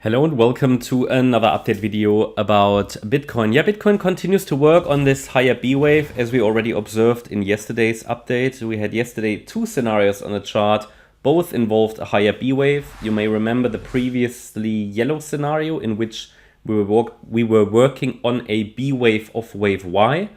Hello and welcome to another update video about Bitcoin. Yeah, Bitcoin continues to work on this higher B wave as we already observed in yesterday's update. We had yesterday two scenarios on the chart, both involved a higher B wave. You may remember the previously yellow scenario in which we were working on a B wave of wave Y.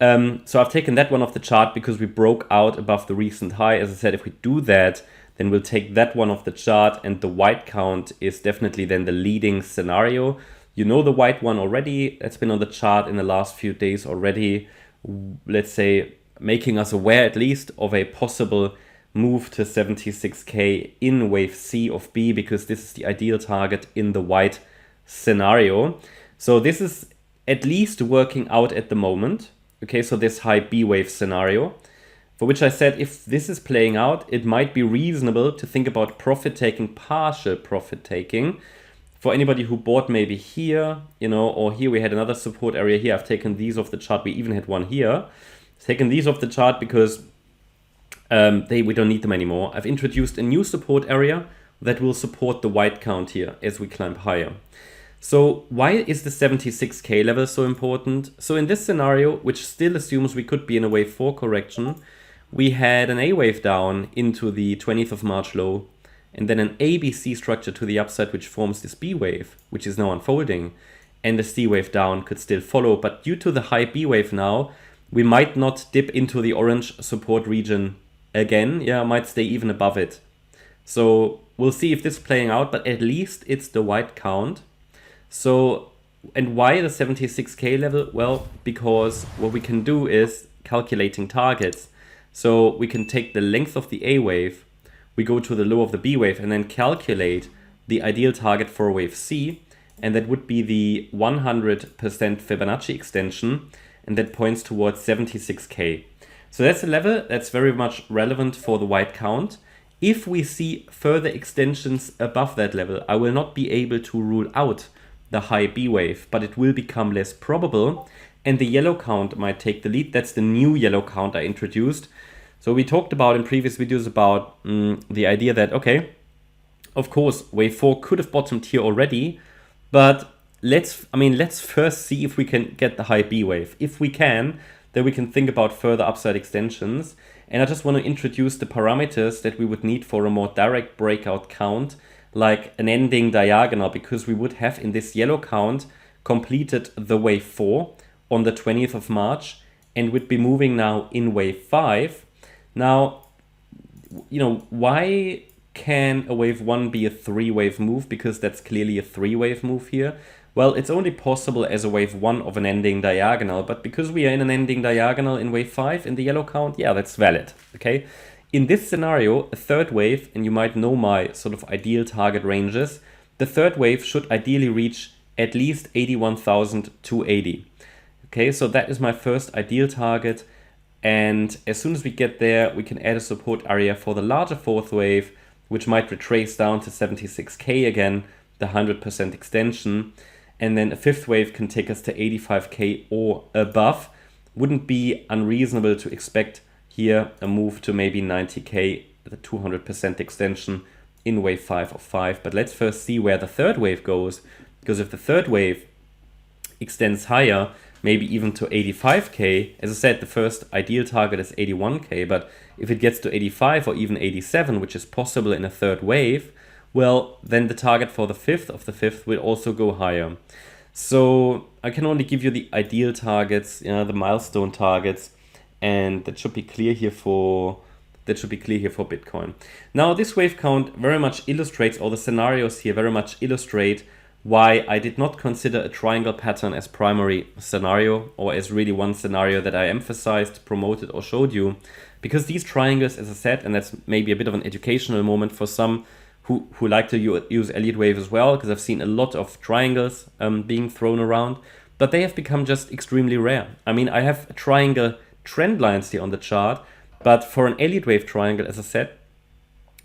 So I've taken that one off the chart because we broke out above the recent high. As I said, if we do that, then we'll take that one off the chart, and the white count is definitely then the leading scenario. You know the white one already. That's been on the chart in the last few days already. Let's say making us aware at least of a possible move to 76k in wave C of B, because this is the ideal target in the white scenario. So this is at least working out at the moment. Okay, so this high B wave scenario, for which I said if this is playing out, it might be reasonable to think about profit taking, partial profit taking. For anybody who bought maybe here, or here we had another support area here. I've taken these off the chart. We even had one here. I've taken these off the chart because we don't need them anymore. I've introduced a new support area that will support the white count here as we climb higher. So why is the 76k level so important? So in this scenario, which still assumes we could be in a wave 4 correction, we had an A wave down into the 20th of March low, and then an ABC structure to the upside, which forms this B wave, which is now unfolding, and the C wave down could still follow. But due to the high B wave now, we might not dip into the orange support region again. Yeah, might stay even above it. So we'll see if this is playing out, but at least it's the white count. So, and why the 76k level? Well, because what we can do is calculating targets. So we can take the length of the A wave, we go to the low of the B wave, and then calculate the ideal target for wave C, and that would be the 100% Fibonacci extension, and that points towards 76k. So that's a level that's very much relevant for the white count. If we see further extensions above that level, I will not be able to rule out the high B wave, but it will become less probable, and the yellow count might take the lead. That's the new yellow count I introduced. So we talked about in previous videos about the idea that, okay, of course, wave 4 could have bottomed here already, but let's first see if we can get the high B wave. If we can, then we can think about further upside extensions. And I just want to introduce the parameters that we would need for a more direct breakout count, like an ending diagonal, because we would have in this yellow count completed the wave 4 on the 20th of March and would be moving now in wave 5. Now, why can a wave 1 be a 3-wave move? Because that's clearly a 3-wave move here. Well, it's only possible as a wave 1 of an ending diagonal, but because we are in an ending diagonal in wave 5 in the yellow count, yeah, that's valid, okay? In this scenario, a third wave, and you might know my sort of ideal target ranges, the third wave should ideally reach at least 81,280. Okay, so that is my first ideal target. And as soon as we get there, we can add a support area for the larger fourth wave, which might retrace down to 76k again, the 100% extension. And then a fifth wave can take us to 85k or above. Wouldn't be unreasonable to expect here a move to maybe 90k, the 200% extension in wave 5 of 5. But let's first see where the third wave goes, because if the third wave extends higher, maybe even to 85k, as I said, the first ideal target is 81k, but if it gets to 85 or even 87, which is possible in a third wave, well, then the target for the fifth of the fifth will also go higher. So I can only give you the ideal targets, the milestone targets, and that should be clear here for Bitcoin. Now this wave count very much illustrates, or the scenarios here very much illustrate, why I did not consider a triangle pattern as primary scenario, or as really one scenario that I emphasized, promoted, or showed you. Because these triangles, as I said, and that's maybe a bit of an educational moment for some who like to use Elliott Wave as well, because I've seen a lot of triangles being thrown around, but they have become just extremely rare. I mean, I have triangle trend lines here on the chart, but for an Elliott Wave triangle, as I said,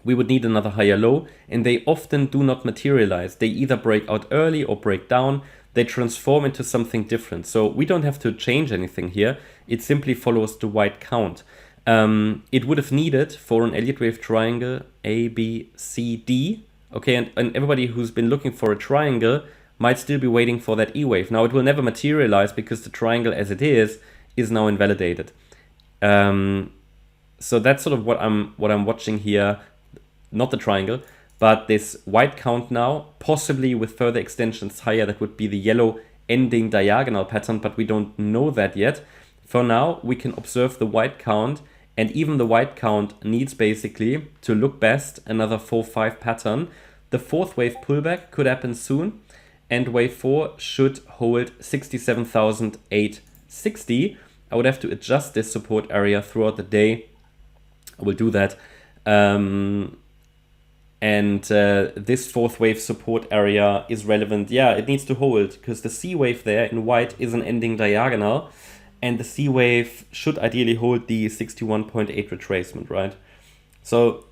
we would need another higher low, and they often do not materialize. They either break out early or break down. They transform into something different. So we don't have to change anything here. It simply follows the white count. It would have needed, for an Elliott Wave triangle, A, B, C, D, okay? And everybody who's been looking for a triangle might still be waiting for that E wave. Now, it will never materialize because the triangle as it is now invalidated. So that's sort of what I'm watching here, not the triangle, but this white count now, possibly with further extensions higher. That would be the yellow ending diagonal pattern, but we don't know that yet. For now, we can observe the white count, and even the white count needs basically to look best another 4-5 pattern. The fourth wave pullback could happen soon, and wave 4 should hold 67,860. I would have to adjust this support area throughout the day. I will do that. This fourth wave support area is relevant. Yeah, it needs to hold because the C wave there in white is an ending diagonal, and the C wave should ideally hold the 61.8 retracement, right? So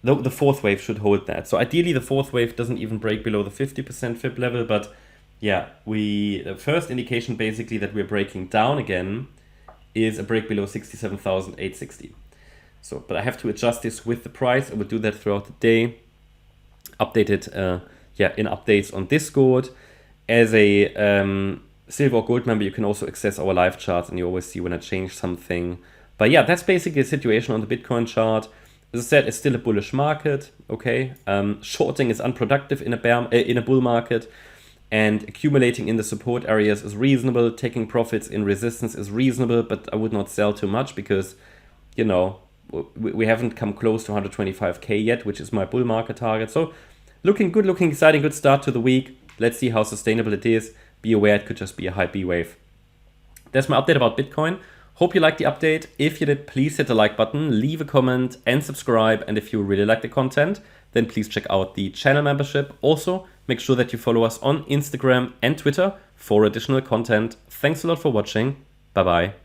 the fourth wave should hold that. So ideally the fourth wave doesn't even break below the 50% fib level, but yeah, the first indication basically that we're breaking down again is a break below 67,860. So, but I have to adjust this with the price. I will do that throughout the day. Update it, in updates on Discord. As a silver or gold member, you can also access our live charts, and you always see when I change something. But yeah, that's basically the situation on the Bitcoin chart. As I said, it's still a bullish market. Okay, shorting is unproductive in a bull market, and accumulating in the support areas is reasonable. Taking profits in resistance is reasonable, but I would not sell too much because, you know, we haven't come close to 125k yet, which is my bull market target. So looking good, looking exciting, good start to the week. Let's see how sustainable it is. Be aware it could just be a high B wave. That's my update about Bitcoin. Hope you liked the update. If you did, please hit the like button, leave a comment and subscribe. And if you really like the content, then please check out the channel membership. Also, make sure that you follow us on Instagram and Twitter for additional content. Thanks a lot for watching. Bye-bye.